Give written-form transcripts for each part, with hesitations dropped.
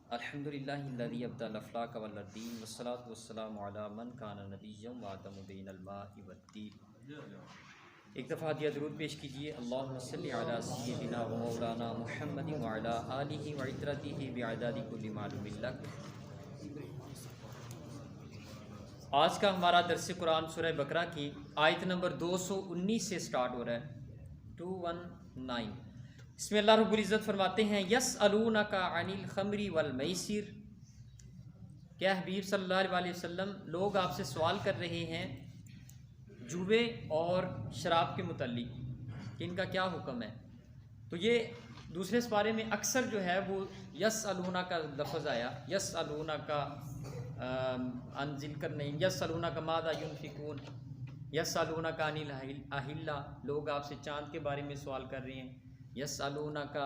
अल्हम्दुलिल्लाहिल्लज़ी अब्दल अफ़लाक वल्लदीन वस्सलातु वस्सलामु अला मन काना नबिय्यन व आदमु बैनल माइ वद्दीन। एक दफ़ा दिया दरूद पेश कीजिए। अल्लाहुम्मा सल्लि अला सय्यिदिना व मौलाना मुहम्मदिन व अला आलिहि व इत्रतिहि बिअदादि कुल्लि मालूमिन लक। आज का हमारा दर्स कुरान सूरह बकरा की आयत नंबर 219 से स्टार्ट हो रहा है, 219। इसमें अल्लाह रब्बुल इज़्ज़त फरमाते हैं, यसअलूनका अनिल खमरी वल मैसिर। क्या हबीब सल्लल्लाहु अलैहि वसल्लम, लोग आपसे सवाल कर रहे हैं जुए और शराब के मुतल्लिक कि इनका क्या हुक्म है। तो ये दूसरे सपारे में अक्सर जो है वो यसअलूना का लफ्ज़ आया, यसअलूना का अनजिल कर नहीं, यसअलूना का मादा युनफिकून, यसअलूना का अनिल अहिल्ला, लोग आपसे चाँद के बारे में सवाल कर रहे हैं। यसअलूना का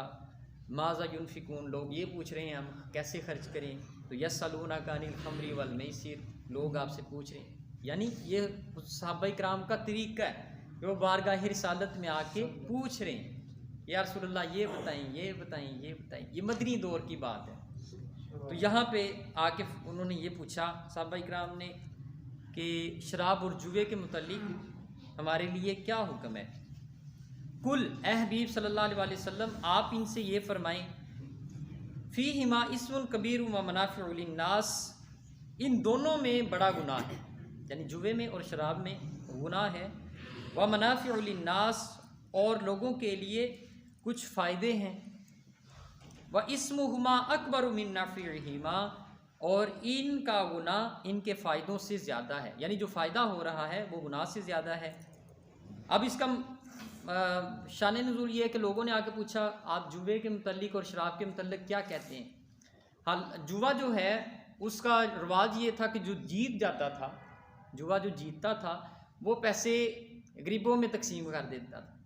माजा युनफिकून, लोग ये पूछ रहे हैं हम कैसे खर्च करें। तो यसअलूना का अनिल खमरी वल मैसिर, लोग आपसे पूछ रहे हैं। यानी ये सहाबा इकराम का तरीका है कि वो बारगाह रिसालत में आके पूछ रहे हैं, या रसूलल्लाह ये बताएं, ये बताएं, ये बताएं। ये मदनी दौर की बात है। तो यहाँ पे आके उन्होंने ये पूछा सहाबा इकराम ने कि शराब और जुए के मुतल्लिक हमारे लिए क्या हुक्म है। कुल ए हबीब सल्लल्लाहु अलैहि वसल्लम, आप इनसे ये फरमाएं, फ़ीहिमा इस्मुन कबीर व मनाफ़िउ लिन्नास, इन दोनों में बड़ा गुनाह है। यानी जुए में और शराब में गुनाह है। व मनाफ़िउ लिन्नास, और लोगों के लिए कुछ फ़ायदे हैं। व इस्मुहुमा अकबर मिन नफ़िहिमा, और इनका गुनाह इनके फ़ायदों से ज़्यादा है। यानी जो फ़ायदा हो रहा है वो गुनाह से ज़्यादा है। अब इसका शान नुज़ूल ये है कि लोगों ने आके पूछा, आप जुए के मुतल्लिक और शराब के मुतल्लिक क्या कहते हैं। हाल जुआ जो है उसका रिवाज ये था कि जो जीत जाता था, जुआ जो जीतता था वो पैसे गरीबों में तकसीम कर देता था।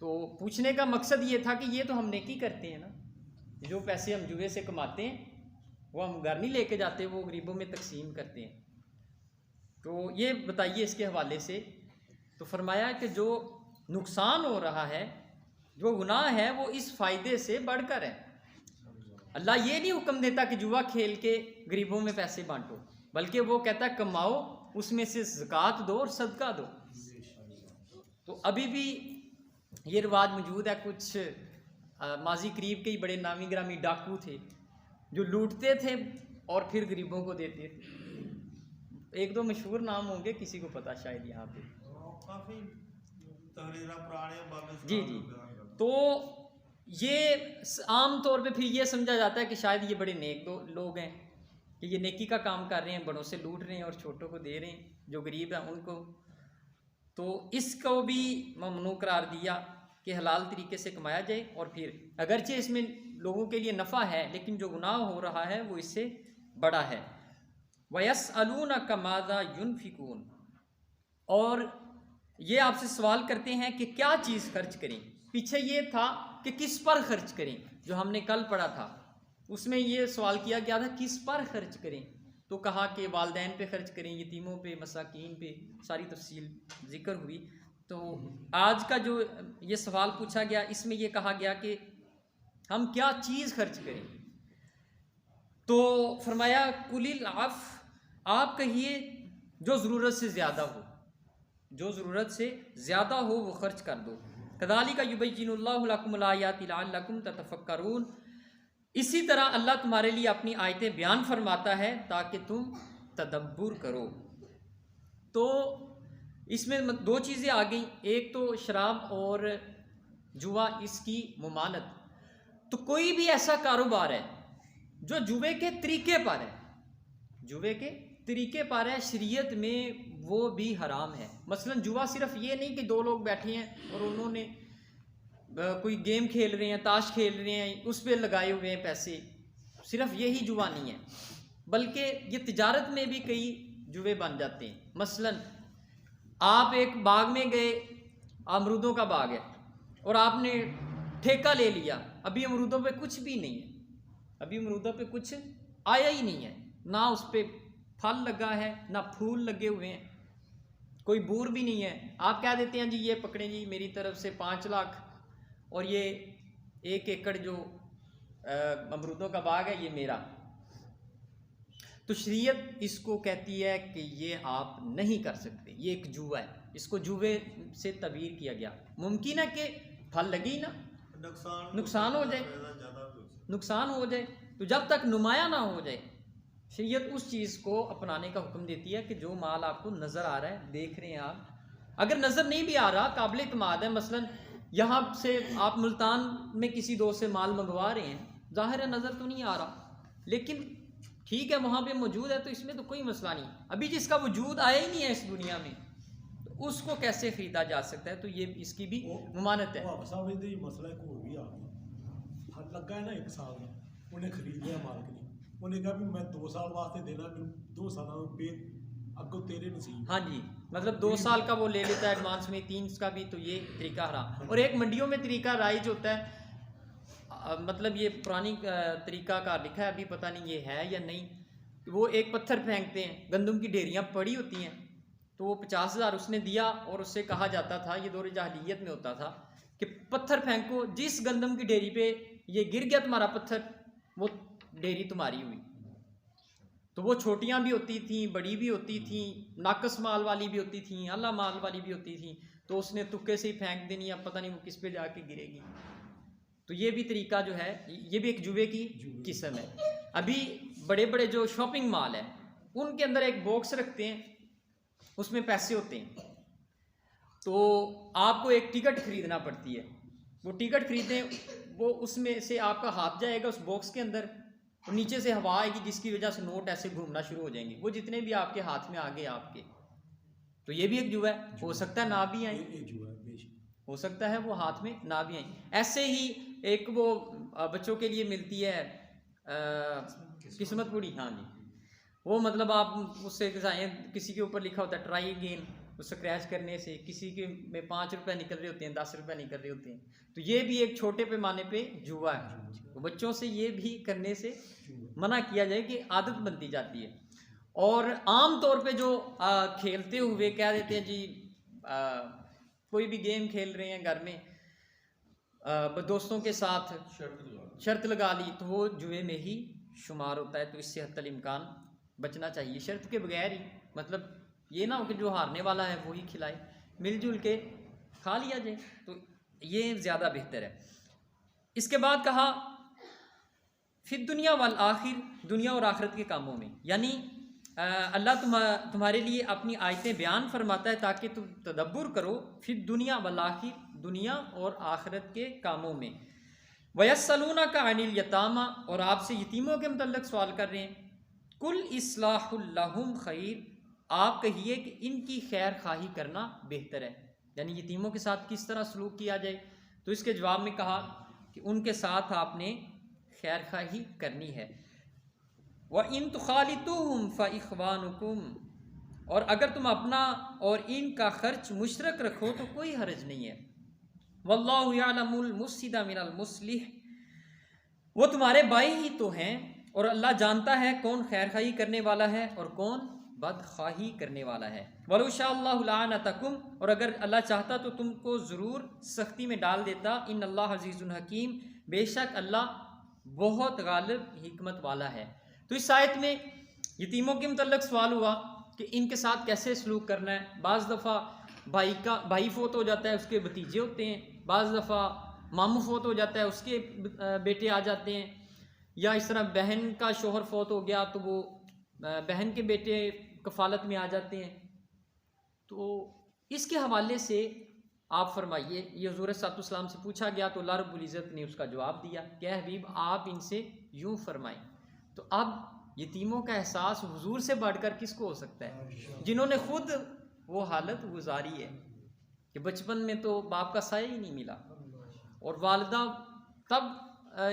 तो पूछने का मकसद ये था कि ये तो हम नेकी करते हैं ना, जो पैसे हम जुए से कमाते हैं वो हम घर नहीं लेके जाते, वो गरीबों में तकसीम करते हैं। तो ये बताइए इसके हवाले से। तो फरमाया कि जो नुकसान हो रहा है, जो गुनाह है, वो इस फ़ायदे से बढ़कर है। अल्लाह ये नहीं हुक्म देता कि जुआ खेल के गरीबों में पैसे बांटो, बल्कि वो कहता है कमाओ, उसमें से ज़कात दो और सदका दो। तो अभी भी ये रिवाज मौजूद है। कुछ माजी करीब के ही बड़े नामी ग्रामी डाकू थे जो लूटते थे और फिर गरीबों को देते थे। एक दो मशहूर नाम होंगे, किसी को पता शायद यहाँ पे। काफी पुराने जी जी। तो ये आम तौर पे फिर ये समझा जाता है कि शायद ये बड़े नेक लोग हैं कि ये नेकी का काम कर रहे हैं, बड़ों से लूट रहे हैं और छोटों को दे रहे हैं, जो गरीब हैं उनको। तो इसको भी ममनू करार दिया कि हलाल तरीके से कमाया जाए। और फिर अगरचे इसमें लोगों के लिए नफ़ा है, लेकिन जो गुनाह हो रहा है वो इससे बड़ा है। वयसअलूनका माज़ा युनफिकून, और ये आपसे सवाल करते हैं कि क्या चीज़ खर्च करें। पीछे ये था कि किस पर खर्च करें, जो हमने कल पढ़ा था उसमें ये सवाल किया गया था किस पर खर्च करें। तो कहा कि वालदैन पे खर्च करें, यतीमों पे, मसाकीन पे, सारी तफसील जिक्र हुई। तो आज का जो ये सवाल पूछा गया, इसमें ये कहा गया कि हम क्या चीज़ खर्च करें। तो फरमाया कुलिल आफ, आप कहिए जो ज़रूरत से ज़्यादा हो, जो ज़रूरत से ज़्यादा हो वो खर्च कर दो। कज़ालिका युबय्यिनुल्लाहु लकुमुल आयाति लअल्लकुम ततफक्करून, इसी तरह अल्लाह तुम्हारे लिए अपनी आयतें बयान फरमाता है ताकि तुम तदब्बुर करो। तो इसमें दो चीज़ें आ गई, एक तो शराब और जुआ, इसकी मुमानत। तो कोई भी ऐसा कारोबार है जो जुए के तरीके पर है, जुए के तरीके पर है, शरीयत में वो भी हराम है। मसलन जुआ सिर्फ ये नहीं कि दो लोग बैठे हैं और उन्होंने कोई गेम खेल रहे हैं, ताश खेल रहे हैं, उस पर लगाए हुए हैं पैसे, सिर्फ यही जुआ नहीं है, बल्कि ये तिजारत में भी कई जुए बन जाते हैं। मसलन आप एक बाग में गए, अमरूदों का बाग है और आपने ठेका ले लिया, अभी अमरूदों पे कुछ भी नहीं है, अभी अमरूदों पे कुछ आया ही नहीं है, ना उस पर फल लगा है ना फूल लगे हुए हैं, कोई बूर भी नहीं है। आप कह देते हैं जी ये पकड़ें जी मेरी तरफ से 5 लाख, और ये 1 एकड़ जो अमरूदों का बाग है, ये मेरा। तो शरीयत इसको कहती है कि ये आप नहीं कर सकते, ये एक जुआ है, इसको जुए से तबीर किया गया। मुमकिन है कि फल लगे ही ना, नुकसान हो जाए, नुकसान हो जाए। तो जब तक नुमाया ना हो जाए, शरीयत उस चीज़ को अपनाने का हुक्म देती है कि जो माल आपको नज़र आ रहा है, देख रहे हैं आप, अगर नज़र नहीं भी आ रहा, काबिल इत्मीनान है, मसलन यहाँ से आप मुल्तान में किसी दोस्त से माल मंगवा रहे हैं, जाहिर है नज़र तो नहीं आ रहा, लेकिन ठीक है वहाँ पे मौजूद है, तो इसमें तो कोई मसला नहीं। अभी जिसका वजूद आया ही नहीं है इस दुनिया में, तो उसको कैसे ख़रीदा जा सकता है? तो ये इसकी भी मुमानत है। मसला एक और भी आ गया, लगा है ना 1 साल का, उन्हें खरीद लिया मालिक ने, उन्हें कहा भी मैं 2 साल वास्ते देना, 2 साल पे अगो तेरे नसीब। हाँ जी, मतलब 2 साल का वो ले लेता है एडवांस में, 3 का भी, तो ये तरीका हराम। और एक मंडियों में तरीका राइज होता है, मतलब ये पुरानी तरीका का लिखा है, अभी पता नहीं ये है या नहीं। वो एक पत्थर फेंकते हैं, गंदम की ढेरियाँ पड़ी होती हैं, तो वो 50,000 उसने दिया, और उससे कहा जाता था, ये दौर जाहिलियत में होता था कि पत्थर फेंको, जिस गंदम की ढेरी पे ये गिर गया तुम्हारा पत्थर, वो ढेरी तुम्हारी हुई। तो वो छोटियाँ भी होती थी, बड़ी भी होती थी, नाकस माल वाली भी होती थी, आला माल वाली भी होती थी, तो उसने तुक्के से ही फेंक देनी, अब पता नहीं वो किस पे जाके गिरेगी। तो ये भी तरीका जो है, ये भी एक जुए की किस्म है। अभी बड़े बड़े जो शॉपिंग माल है, उनके अंदर एक बॉक्स रखते हैं, उसमें पैसे होते हैं, तो आपको एक टिकट खरीदना पड़ती है। वो टिकट खरीदें, वो उसमें से आपका हाथ जाएगा उस बॉक्स के अंदर, और नीचे से हवा आएगी, जिसकी वजह से नोट ऐसे घूमना शुरू हो जाएंगे, वो जितने भी आपके हाथ में आ गए आपके। तो ये भी एक जुआ है, हो सकता है ना भी आए, हो सकता है वो हाथ में ना भी आए। ऐसे ही एक वो बच्चों के लिए मिलती है किस्मत पूरी, हाँ जी, वो मतलब आप उससे किसी के ऊपर लिखा होता है ट्राई अगेन, उस स्क्रैच करने से किसी के में 5 रुपये निकल रहे होते हैं, 10 रुपये निकल रहे होते हैं, तो ये भी एक छोटे पैमाने पे जुआ है। तो बच्चों से ये भी करने से मना किया जाए कि आदत बनती जाती है। और आम तौर पे जो खेलते हुए कह देते हैं जी, कोई भी गेम खेल रहे हैं घर में, दोस्तों के साथ शर्त लगा ली, तो वो जुए में ही शुमार होता है। तो इससे हत्तल इम्कान बचना चाहिए, शर्त के बगैर ही, मतलब ये ना हो कि जो हारने वाला है वो ही खिलाए, मिलजुल के खा लिया जाए, तो ये ज़्यादा बेहतर है। इसके बाद कहा फिर दुनिया वाल आखिर, दुनिया और आखिरत के कामों में, यानी अल्लाह तुम्हारे लिए अपनी आयतें बयान फरमाता है ताकि तुम तदब्बुर करो, फिर दुनिया वाल आखिर, दुनिया और आखिरत के कामों में। वयस्सलूना का अनिल यतामा, और आपसे यतीमों के मतलब सवाल कर रहे हैं, कुल इस्लाहुल लहुम खैर, आप कहिए कि इनकी खैर खाही करना बेहतर है, यानी यतीमों के साथ किस तरह सलूक किया जाए। तो इसके जवाब में कहा कि उनके साथ आपने खैर खाही करनी है। व इन तुखालितुहुम फ़इख्वानुकुम, और अगर तुम अपना और इनका खर्च मुशरक रखो तो कोई हर्ज नहीं है। वल्लाहु यअलमुल मुफ्सिदा मिनल मुस्लिह, वो तुम्हारे भाई ही तो हैं, और अल्लाह जानता है कौन खैर खाही करने वाला है और कौन बदखाही करने वाला है। वलौ शाअल्लाहु लअनतकुम, और अगर अल्लाह चाहता तो तुमको ज़रूर सख्ती में डाल देता। इन अल्लाह अज़ीज़ुन हकीम, बेशक अल्लाह बहुत गालिब हिकमत वाला है। तो इस आयत में यतीमों के मुतल्लिक़ सवाल हुआ कि इनके साथ कैसे सलूक करना है। बाज़ दफ़ा भाई फोत हो जाता है, उसके भतीजे होते हैं, बाज़ दफ़ा मामू फोत हो जाता है, उसके बेटे आ जाते हैं, या इस तरह बहन का शोहर फोत हो गया तो वो बहन के बेटे कफ़ालत में आ जाते हैं। तो इसके हवाले से आप फरमाइए, ये हुज़ूर सल्लल्लाहु से पूछा गया तो अल्लाह रब्बुल इज़्ज़त ने उसका जवाब दिया, क्या हबीब आप इनसे यूँ फरमाएं। तो अब यतीमों का एहसास हुजूर से बढ़कर किसको हो सकता है, जिन्होंने खुद वो हालत गुजारी है कि बचपन में तो बाप का साया ही नहीं मिला, और वालिदा तब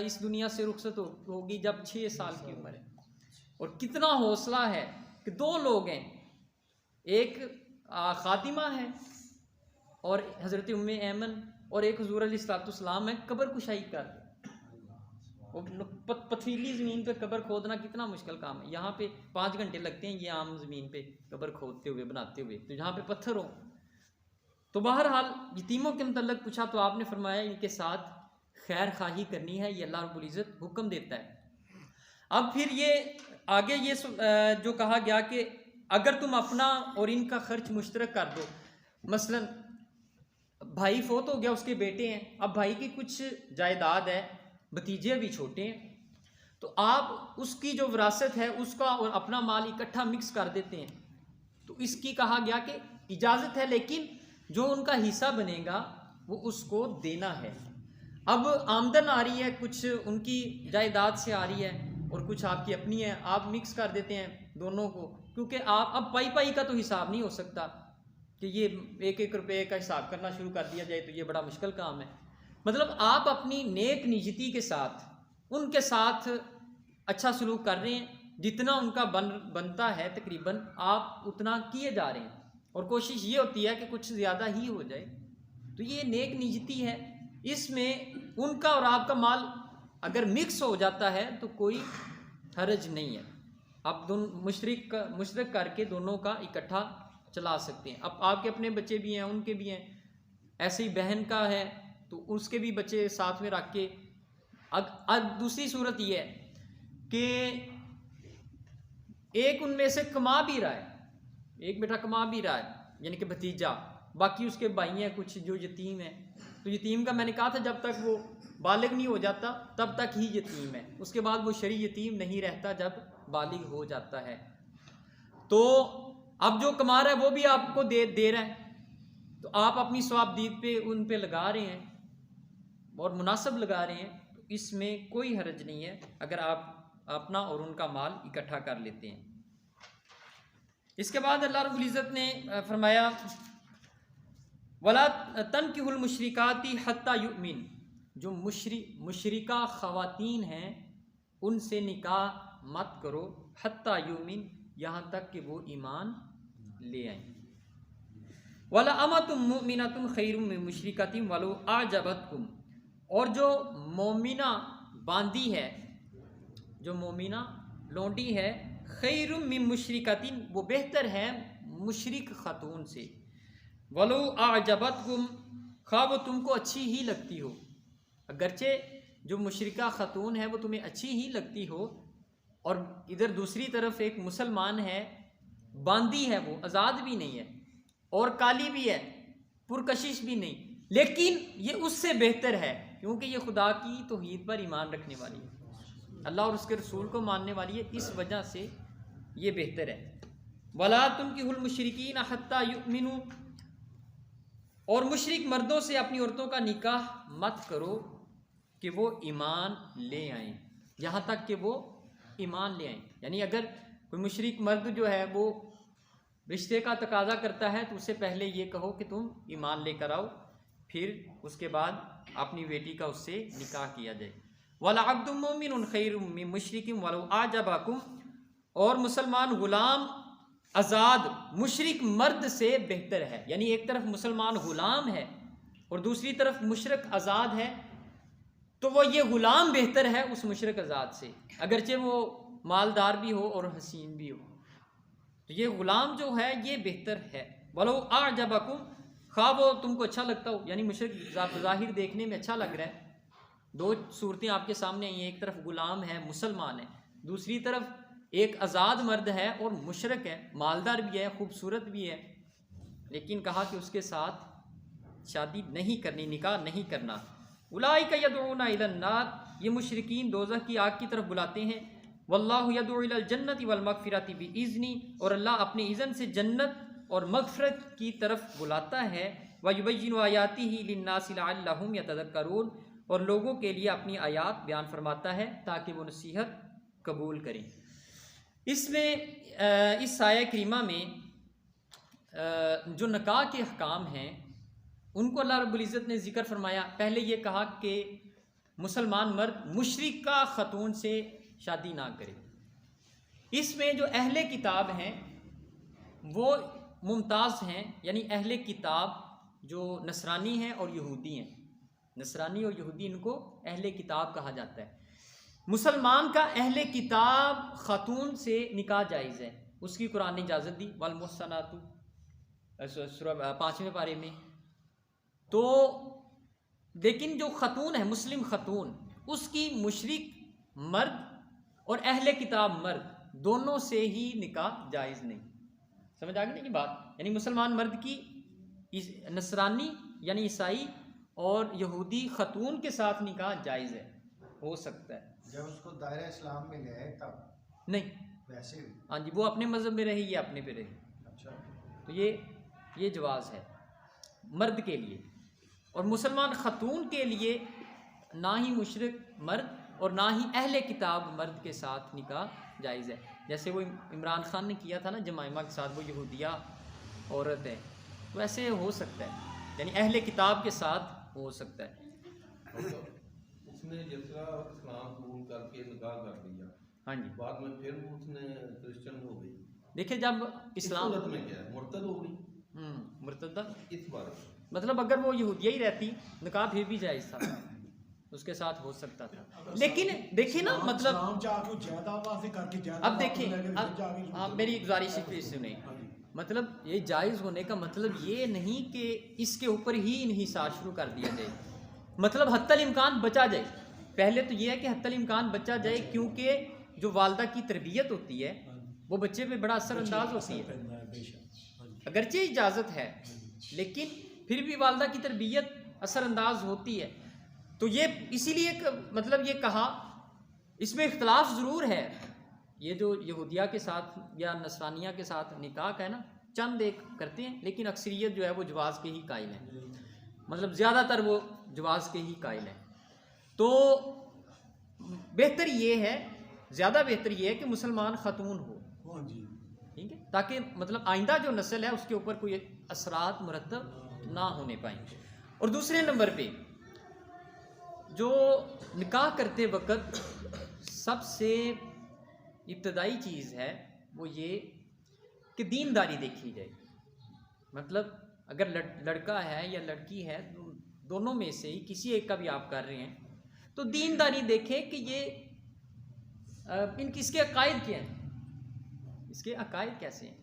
इस दुनिया से रुखसत होगी जब 6 साल की उम्र है। और कितना हौसला है कि 2 लोग हैं, एक खातिमा है और हज़रत उम्मे ऐमन, और एक हुज़ूर अलैहिस्सलाम है कब्र कुशाई कर। पथरीली ज़मीन पे कब्र खोदना कितना मुश्किल काम है, यहाँ पे 5 घंटे लगते हैं ये आम ज़मीन पे कब्र खोदते हुए, बनाते हुए, तो जहाँ पे पत्थर हो। तो बहरहाल यतीमों के मतलब पूछा तो आपने फरमाया इनके साथ खैर खाही करनी है, ये अल्लाह रब्बुल इज़्ज़त हुक्म देता है। अब फिर ये आगे ये जो कहा गया कि अगर तुम अपना और इनका खर्च मुश्तरक कर दो, मसलन भाई फोत हो गया, उसके बेटे हैं, अब भाई की कुछ जायदाद है, भतीजे अभी छोटे हैं, तो आप उसकी जो विरासत है उसका और अपना माल इकट्ठा मिक्स कर देते हैं, तो इसकी कहा गया कि इजाज़त है, लेकिन जो उनका हिस्सा बनेगा वो उसको देना है। अब आमदन आ रही है, कुछ उनकी जायदाद से आ रही है और कुछ आपकी अपनी है, आप मिक्स कर देते हैं दोनों को, क्योंकि आप अब पाई पाई का तो हिसाब नहीं हो सकता कि ये 1-1 रुपये का हिसाब करना शुरू कर दिया जाए, तो ये बड़ा मुश्किल काम है। मतलब आप अपनी नेक निजती के साथ उनके साथ अच्छा सलूक कर रहे हैं, जितना उनका बनता है तकरीबन आप उतना किए जा रहे हैं, और कोशिश ये होती है कि कुछ ज़्यादा ही हो जाए, तो ये नेक निजती है। इसमें उनका और आपका माल अगर मिक्स हो जाता है तो कोई हर्ज नहीं है, आप दोनों मुशरिक करके दोनों का इकट्ठा चला सकते हैं। अब आपके अपने बच्चे भी हैं, उनके भी हैं, ऐसे ही बहन का है तो उसके भी बच्चे साथ में रख के। अब दूसरी सूरत ये है कि एक उनमें से कमा भी रहा है, एक बेटा कमा भी रहा है यानी कि भतीजा, बाकी उसके भाई हैं कुछ जो यतीम हैं, तो यतीम का मैंने कहा था जब तक वो बालिग नहीं हो जाता तब तक ही यतीम है, उसके बाद वो शरई यतीम नहीं रहता जब बालिग हो जाता है। तो अब जो कमा रहा है वो भी आपको दे रहा है, तो आप अपनी स्वाबदीद पे उन पे लगा रहे हैं और मुनासिब लगा रहे हैं, तो इसमें कोई हर्ज नहीं है अगर आप अपना और उनका माल इकट्ठा कर लेते हैं। इसके बाद अल्लाह रब्बुल इज़्ज़त ने फरमाया वला तनकिहुल मुशरिकाती हत्ता युमिन, जो मुशरिका ख़वातीन हैं उनसे निकाह मत करो, हत्ता युमिन, यहाँ तक कि वो ईमान ले आए। वला अमतुम मुमिनतुम खैरुम मिन मुशरिकतिन वलो आजबतकुम, और जो मोमिना बांदी है, जो मोमिना लौंडी है, खैरुम मिन मुशरिकतिन, वो बेहतर है मुशरिक खातून से, वलो आजबतकुम, खा वो तुमको अच्छी ही लगती हो, अगरचे जो मुशरिका खातून है वो तुम्हें अच्छी ही लगती हो, और इधर दूसरी तरफ एक मुसलमान है, बांदी है, वो आज़ाद भी नहीं है और काली भी है, पुरकशिश भी नहीं, लेकिन ये उससे बेहतर है क्योंकि ये खुदा की तौहीद पर ईमान रखने वाली है, अल्लाह और उसके रसूल को मानने वाली है, इस वजह से ये बेहतर है। वला तुनकिहुल मुशरिकीन हत्ता युमिनू, और मुशरिक मर्दों से अपनी औरतों का निकाह मत करो कि वो ईमान ले आएँ, यहाँ तक कि वो ईमान ले आएँ। यानी अगर कोई मुशरिक मर्द जो है वो रिश्ते का तकाजा करता है तो उससे पहले ये कहो कि तुम ईमान लेकर आओ, फिर उसके बाद अपनी बेटी का उससे निकाह किया जाए। वला अब्दुम मुमिनुन खैरुम मिन मुशरिकिन वलो आजबाकुम, और मुसलमान गुलाम आज़ाद मुशरिक मर्द से बेहतर है, यानी एक तरफ मुसलमान गुलाम है और दूसरी तरफ मुशरिक आज़ाद है, तो वो ये गुलाम बेहतर है उस मुशरिक आज़ाद से, अगरचे वो मालदार भी हो और हसीन भी हो, तो ये गुलाम जो है ये बेहतर है। वलो आजबकुम, खा वो तुमको अच्छा लगता हो, यानी मुशरिक ज़ाहिर देखने में अच्छा लग रहा है, दो सूरतें आपके सामने आई हैं, एक तरफ गुलाम है मुसलमान है, दूसरी तरफ एक आज़ाद मर्द है और मुशरिक है, मालदार भी है, खूबसूरत भी है, लेकिन कहा कि उसके साथ शादी नहीं करनी, निकाह नहीं करना। उलाइका यदऊना इलन नार, ये मुशरिकीन दोज़ख की आग की तरफ बुलाते हैं। वल्लाहु यदऊ इलल जन्नति वल मगफिरति बिइज़्नी, और अल्लाह अपने इज़्न से जन्नत और मगफिरत की तरफ बुलाता है। व युबय्यिनु आयातिही लिन्नासि लअल्लहुम यतज़क्करून, और लोगों के लिए अपनी आयात बयान फरमाता है ताकि वो नसीहत कबूल करें। इसमें इस आया करीमा में जो निकाह के अहकाम हैं उनको अल्लाह रब्बुल इज़्ज़त ने ज़िक्र फरमाया। पहले ये कहा कि मुसलमान मर्द मुशरिका खातून से शादी ना करे। इसमें जो अहले किताब हैं वो मुमताज़ हैं, यानी अहले किताब जो नसरानी हैं और यहूदी हैं, नसरानी और यहूदी इनको अहले किताब कहा जाता है। मुसलमान का अहले किताब खातून से निकाह जायज़ है, उसकी कुरान ने इजाज़त दी, वल मुहसनातु 5वें पारे में। तो लेकिन जो खतून है मुस्लिम खतून, उसकी मुशरिक मर्द और अहले किताब मर्द दोनों से ही निकाह जायज़ नहीं। समझ आ गई ना ये बात? यानी मुसलमान मर्द की नसरानी यानी ईसाई और यहूदी खतून के साथ निकाह जायज़ है, हो सकता है। जब उसको दायरा इस्लाम में ले आए तब नहीं, वैसे भी। हाँ जी, वो अपने मज़हब में रहे, ये अपने पे रहे। अच्छा, तो ये जवाज़ है मर्द के लिए। और मुसलमान खतून के लिए ना ही मुशरिक मर्द और ना ही अहले किताब मर्द के साथ निकाह जायज़ है। जैसे वो इमरान खान ने किया था ना जमाइमा के साथ, वो यहूदिया औरत है, तो ऐसे हो सकता है, यानी अहले किताब के साथ हो सकता है। उसने जिस तरह इस्लाम कबूल करके निकाह कर दिया, हाँ जी, बाद में फिर उसने क्रिश्चियन हो गई, देखिए जब इस इस्लाम सूरत में क्या है, मुर्तद हो गई। मुर्तदा, इस बारे में मतलब अगर वो यहूदिया ही रहती निकाह फिर भी जायज़ था, उसके साथ हो सकता था। लेकिन देखिए ना, मतलब इस्लाम जाके ज्यादा वास्ते करके ज्यादा अब देखिए, अब मेरी गुजारिश है सुने, मतलब ये जायज़ होने का मतलब ये नहीं कि इसके ऊपर ही इन्हिसार शुरू कर दिया जाए, मतलब हत्तल इम्कान बचा जाए। पहले तो ये है कि हत्तल इम्कान बचा जाए, क्योंकि जो वालदा की तरबियत होती है वो बच्चे पे बड़ा असरअंदाज होती है। अगरचे इजाज़त है लेकिन फिर भी वालदा की तरबियत असरअंदाज होती है। तो ये इसीलिए मतलब ये कहा, इसमें इख्तलाफ ज़रूर है, ये जो यहूदिया के साथ या नसरानिया के साथ निकाह का है ना, चंद एक करते हैं, लेकिन अक्सरियत जो है वो जवाज़ के ही कायल हैं, मतलब ज़्यादातर वो जवाज़ के ही कायल हैं। तो बेहतर ये है, ज़्यादा बेहतर ये है कि मुसलमान ख़तून हो, हाँ जी, ठीक है, ताकि मतलब आइंदा जो नस्ल है उसके ऊपर कोई असरात मुरतब ना होने पाए। और दूसरे नंबर पे जो निकाह करते वक्त सबसे इब्तदाई चीज़ है वो ये कि दीनदारी देखी जाए। मतलब अगर लड़का है या लड़की है, दोनों में से ही किसी एक का भी आप कर रहे हैं, तो दीनदारी देखें कि ये इसके अकायद क्या हैं, इसके अकायद कैसे हैं,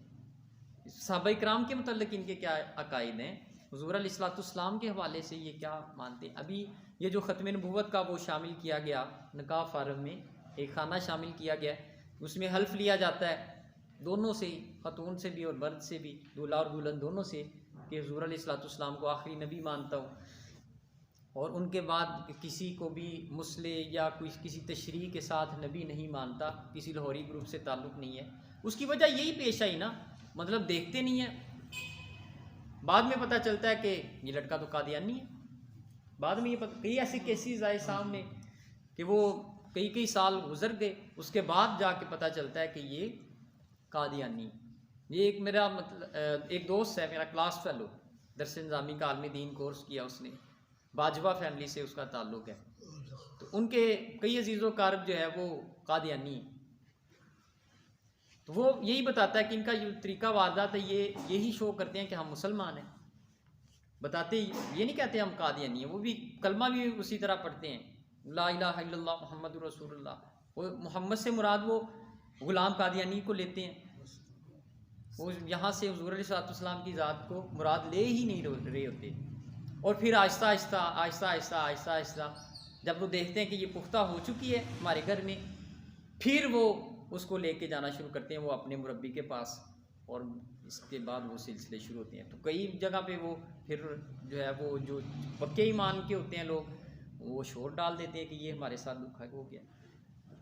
सहाबा इकराम के मतलब इनके क्या अकायद हैं, हुज़ूर अलैहिस्सलाम के हवाले से ये क्या मानते हैं। अभी ये जो ख़त्म नबूवत का वो शामिल किया गया निकाह फारम में, एक खाना शामिल किया गया, उसमें हल्फ लिया जाता है दोनों से, ख़तून से भी और मर्द से भी, दूल्हा और दुल्हन दोनों से, कि हुज़ूर अलैहिस्सलाम को आखिरी नबी मानता हूँ, और उनके बाद किसी को भी मुस्ले या किसी तशरीह के साथ नबी नहीं मानता, किसी लाहौरी ग्रुप से ताल्लुक़ नहीं है। उसकी वजह यही पेश आई ना, मतलब देखते नहीं है, बाद में पता चलता है कि ये लड़का तो कादियानी है। बाद में ये कई ऐसे केसेस आए सामने कि वो कई साल गुजर गए, उसके बाद जाके पता चलता है कि ये कादियानी। ये एक मेरा मतलब एक दोस्त है मेरा, क्लास फेलो, दरस निज़ामी का आलमी दीन कोर्स किया उसने, बाजवा फैमिली से उसका ताल्लुक़ है, तो उनके कई अजीज़ो कारब जो है वो कादियानी है। तो वो यही बताता है कि इनका जो तरीका वारदात है ये यही शो करते हैं कि हम मुसलमान हैं, बताते ये नहीं कहते हम कादियानी हैं। वो भी कलमा भी उसी तरह पढ़ते हैं, ला इलाहा इल्लल्लाह मुहम्मदुर रसूलुल्लाह, वो मोहम्मद से मुराद वो ग़ुलाम कादियानी को लेते हैं, वो यहाँ से हुज़ूर अलैहिस्सलाम की ज़ात को मुराद ले ही नहीं रहे होते। और फिर आहिस्ता आहिस्ता जब वो देखते हैं कि ये पुख्ता हो चुकी है हमारे घर में, फिर वो उसको लेके जाना शुरू करते हैं वो अपने मुरब्बी के पास, और इसके बाद वो सिलसिले शुरू होते हैं। तो कई जगह पे वो फिर जो है वो जो पक्के ईमान के होते हैं लोग, वो शोर डाल देते हैं कि ये हमारे साथ दुख हो गया।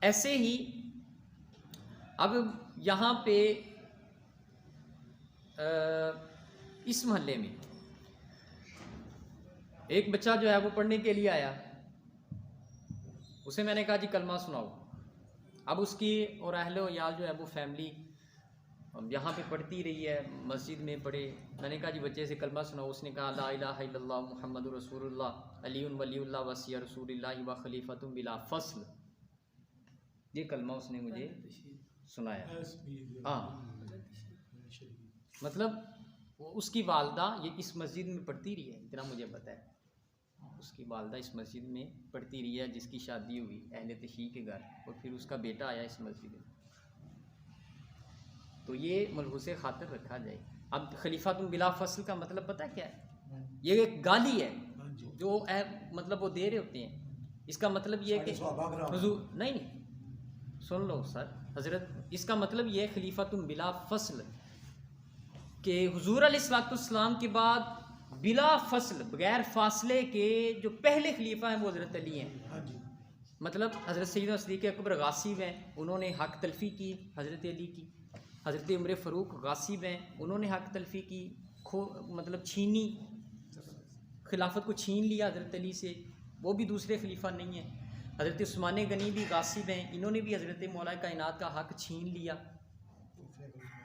ऐसे ही अब यहाँ पे इस मोहल्ले में एक बच्चा जो है वो पढ़ने के लिए आया, उसे मैंने कहा जी कलमा सुनाओ। अब उसकी और अहलो याल जो है वो फैमिली यहाँ पे पढ़ती रही है, मस्जिद में पढ़े। मैंने कहा जी बच्चे से कलमा सुनाओ। उसने कहा ला इलाहा इल्लल्लाह मुहम्मदुर रसूलुल्लाह अलीउन वलीउल्लाह वसिया रसूलिल्लाह व खलीफतुम बिला फस्ल। ये कलमा उसने मुझे सुनाया। हाँ, मतलब उसकी वालदा ये इस मस्जिद में पढ़ती रही है, इतना मुझे पता है। उसकी वालदा इस मस्जिद में पढ़ती रही है, जिसकी शादी हुई अहले तशीह के घर, और फिर उसका बेटा आया इस मस्जिद में। तो ये मलहूसे खातिर रखा जाए। अब खलीफा तुम बिला फसल का मतलब पता क्या है? ये एक गाली है जो मतलब वो दे रहे होते हैं। इसका मतलब ये है कि सहाबा कराम। हुजूर नहीं, सुन लो सर हजरत, इसका मतलब ये है खलीफातुम बिला फसल कि हुजूर अलैहिस्सलाम के बाद बिला फसल बगैर फासले के जो पहले खलीफा हैं वो हजरत अली हैं। हाँ जी। मतलब हज़रत सैयदना सिद्दीक़ अकबर गासिब हैं, उन्होंने हक तलफ़ी की हज़रत अली की। हज़रत उमर फ़ारूक गासिब हैं, उन्होंने हक तलफ़ी की, मतलब छीनी, खिलाफत को छीन लिया हज़रत अली से, वो भी दूसरे खलीफा नहीं हैं। हज़रत उस्मान गनी भी गासिब हैं, इन्होंने भी हज़रत मौला कायनात का हक छीन लिया।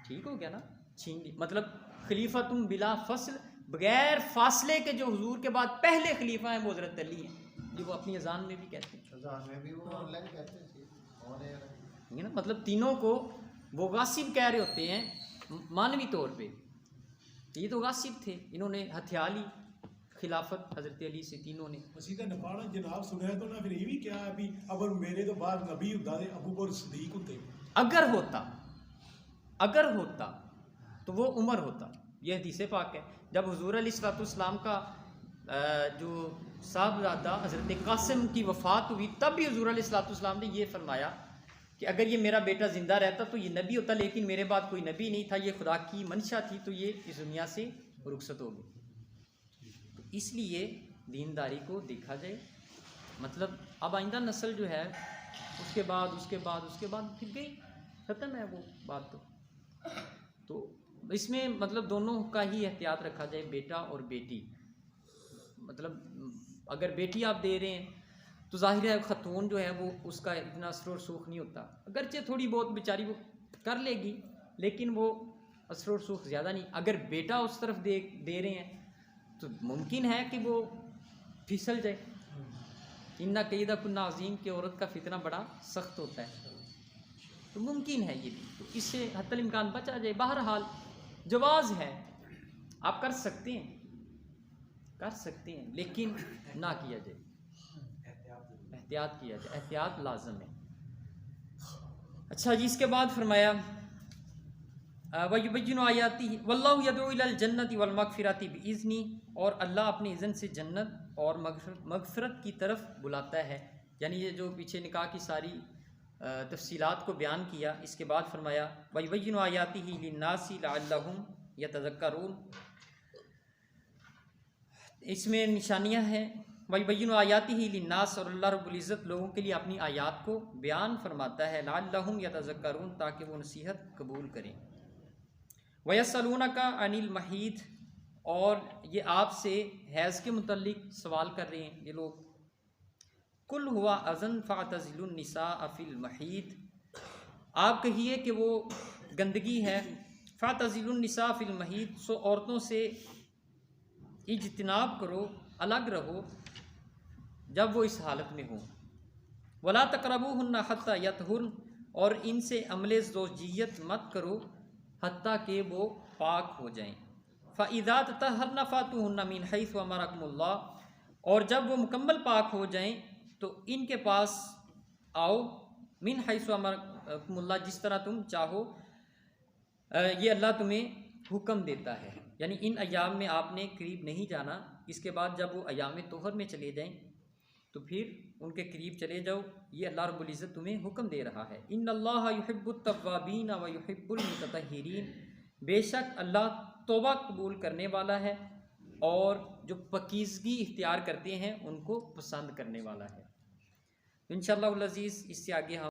ठीक हो गया ना, छीन लिया मतलब खलीफा तुम बिला फसल, बगैर फासले के जो हुजूर के बाद पहले खलीफा हैं वो हज़रत अली हैं। ये वो अपनी अजान में भी कहते हैं, अजान में भी वो ऑनलाइन कहते थे और ठीक है ना। मतलब तीनों को वो गासिब कह रहे होते हैं मानवी तौर पे। ये तो गासिब थे, इन्होंने हथिया ली खिलाफत हज़रत अली से तीनों ने। ਅਸੀਂ ਤਾਂ ਨਪਾਣਾ जनाब सुनया तो ना फिर ये भी क्या है भी अगर मेरे तो बाद नबी हुंदा ते अबू बकर सिद्दीक हुंदे। अगर होता तो वो उमर होता। यह हदीस पाक है। जब हुजूर अलैहिस्सलाम का जो साहबजादा हज़रत कासिम की वफ़ात हुई तब भी हुजूर अलैहिस्सलाम ने ये फरमाया कि अगर ये मेरा बेटा ज़िंदा रहता तो ये नबी होता, लेकिन मेरे बाद कोई नबी नहीं था, ये खुदा की मंशा थी, तो ये इस दुनिया से रुखसत हो गई। तो इसलिए दीनदारी को देखा जाए। मतलब अब आइंदा नस्ल जो है उसके बाद फिर गई, ख़त्म है वो बात। तो इसमें मतलब दोनों का ही एहतियात रखा जाए, बेटा और बेटी। मतलब अगर बेटी आप दे रहे हैं तो जाहिर है ख़तून जो है वो उसका इतना असर और सूख नहीं होता, अगरचे थोड़ी बहुत बेचारी वो कर लेगी, लेकिन वो असर और सूख ज़्यादा नहीं। अगर बेटा उस तरफ दे रहे हैं तो मुमकिन है कि वो फिसल जाए। इन्ना कईदा कुन्ना अजीम की औरत का फितना बड़ा सख्त होता है, तो मुमकिन है ये भी, तो इससे हत्तल इम्कान बचा जाए। बहरहाल जवाज़ है, आप कर सकते हैं, लेकिन ना किया जाए, एहतियात किया जाए, एहतियात लाजम है। अच्छा जी, इसके बाद फरमाया वयुबय्यिनु आयाती वल्लाहु यदउ इलल जन्नति वल मगफिरति बिइज़्नी, और अल्लाह अपने इज़्न से जन्नत और मगफिरत की तरफ बुलाता है। यानी ये जो पीछे निकाह की सारी तफसीलात को बयान किया, इसके बाद फरमाया वयुबय्यिनु आयातिही लिन्नासि लअल्लहुम यतज़क्करून। इसमें निशानियाँ हैं। वयुबय्यिनु आयातिही लिन्नास, और अल्लाह रब्बुल इज़्ज़त लोगों के लिए अपनी आयात को बयान फरमाता है, लअल्लहुम यतज़क्करून, ताकि वो नसीहत कबूल करें। वयस्अलूनका अनिल महीद, और ये आपसे हैज़ के मुतल्लिक सवाल कर रहे हैं ये लोग। कुल हुआ अज़न फ़अतज़िलुन निसाअ फ़िल महीद, आप कहिए कि वो गंदगी है। फ़अतज़िलुन निसाअ फ़िल महीद, सो औरतों से इज्तिनाब करो, अलग रहो जब वो इस हालत में हो। वला तक़रबूहुन्ना हत्ता यतहुर्न, और इनसे अमले ज़ौजियत मत करो हत्ता कि वो पाक हो जाएं। फ़इज़ा ततहरन फ़अतूहुन्ना मिन हैसु अमरकुमुल्लाह, और जब वो मुकम्मल पाक हो जाएं तो इनके पास आओ, मिन हैसु अमरकुमुल्लाह, जिस तरह तुम चाहो, ये अल्लाह तुम्हें हुक्म देता है। यानी इन अयाम में आपने करीब नहीं जाना। इसके बाद जब वो अयाम तोहर में चले जाएं तो फिर उनके करीब चले जाओ, ये अल्लाह रब्बुल इज़्ज़त तुम्हें हुक्म दे रहा है। इन्नल्लाह युहिब्बुत तव्वाबीन व युहिब्बुल मुततहिरीन, बेशक अल्लाह तौबा कबूल करने वाला है और जो पकीज़गी इख्तियार करते हैं उनको पसंद करने वाला है। इंशाअल्लाह अज़ीज़, इससे आगे हम